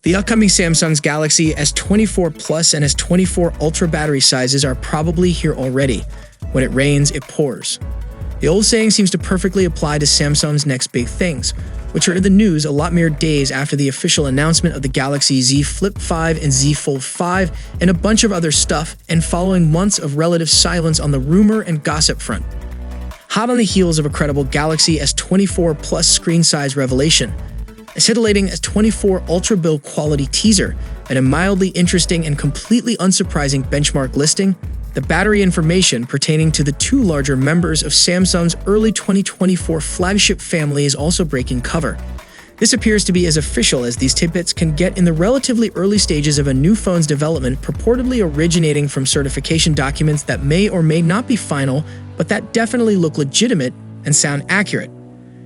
The upcoming Samsung's Galaxy S24 Plus and S24 Ultra battery sizes are probably here already. When it rains, it pours. The old saying seems to perfectly apply to Samsung's next big things, which are in the news a lot mere days after the official announcement of the Galaxy Z Flip 5 and Z Fold 5 and a bunch of other stuff, and following months of relative silence on the rumor and gossip front. Hot on the heels of a credible Galaxy S24 Plus screen size revelation, a titillating S24 Ultra build quality teaser, and a mildly interesting and completely unsurprising benchmark listing, the battery information pertaining to the two larger members of Samsung's early 2024 flagship family is also breaking cover. This appears to be as official as these tidbits can get in the relatively early stages of a new phone's development, purportedly originating from certification documents that may or may not be final, but that definitely look legitimate and sound accurate.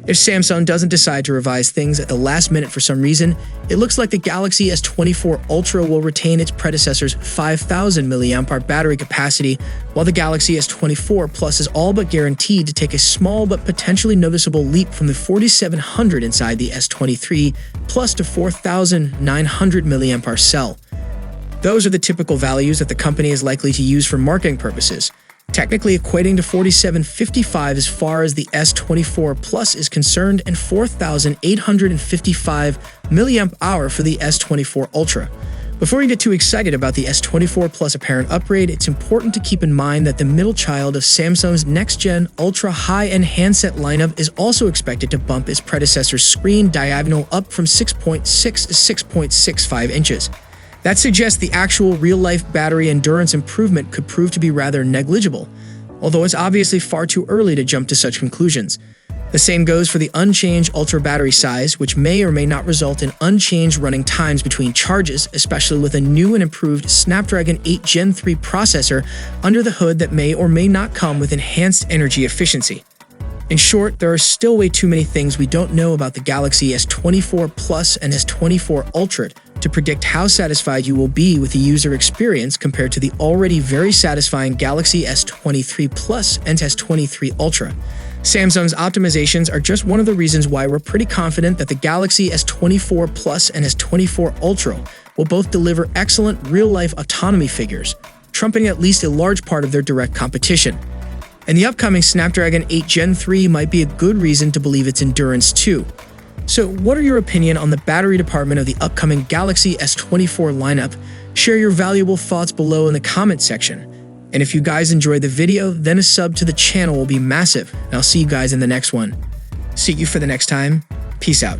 If Samsung doesn't decide to revise things at the last minute for some reason, it looks like the Galaxy S24 Ultra will retain its predecessor's 5,000 mAh battery capacity, while the Galaxy S24 Plus is all but guaranteed to take a small but potentially noticeable leap from the 4,700 inside the S23 Plus to 4,900 mAh cell. Those are the typical values that the company is likely to use for marketing purposes, technically equating to 4,755 as far as the S24 Plus is concerned and 4,855 mAh for the S24 Ultra. Before you get too excited about the S24 Plus apparent upgrade, it's important to keep in mind that the middle child of Samsung's next-gen ultra high-end handset lineup is also expected to bump its predecessor's screen diagonal up from 6.6 to 6.65 inches. That suggests the actual real-life battery endurance improvement could prove to be rather negligible, although it's obviously far too early to jump to such conclusions. The same goes for the unchanged Ultra battery size, which may or may not result in unchanged running times between charges, especially with a new and improved Snapdragon 8 Gen 3 processor under the hood that may or may not come with enhanced energy efficiency. In short, there are still way too many things we don't know about the Galaxy S24 Plus and S24 Ultra to predict how satisfied you will be with the user experience compared to the already very satisfying Galaxy S23 Plus and S23 Ultra. Samsung's optimizations are just one of the reasons why we're pretty confident that the Galaxy S24 Plus and S24 Ultra will both deliver excellent real-life autonomy figures, trumping at least a large part of their direct competition. And the upcoming Snapdragon 8 Gen 3 might be a good reason to believe its endurance too. So what are your opinion on the battery department of the upcoming Galaxy S24 lineup? Share your valuable thoughts below in the comment section. And if you guys enjoyed the video, then a sub to the channel will be massive, and I'll see you guys in the next one. See you for the next time. Peace out.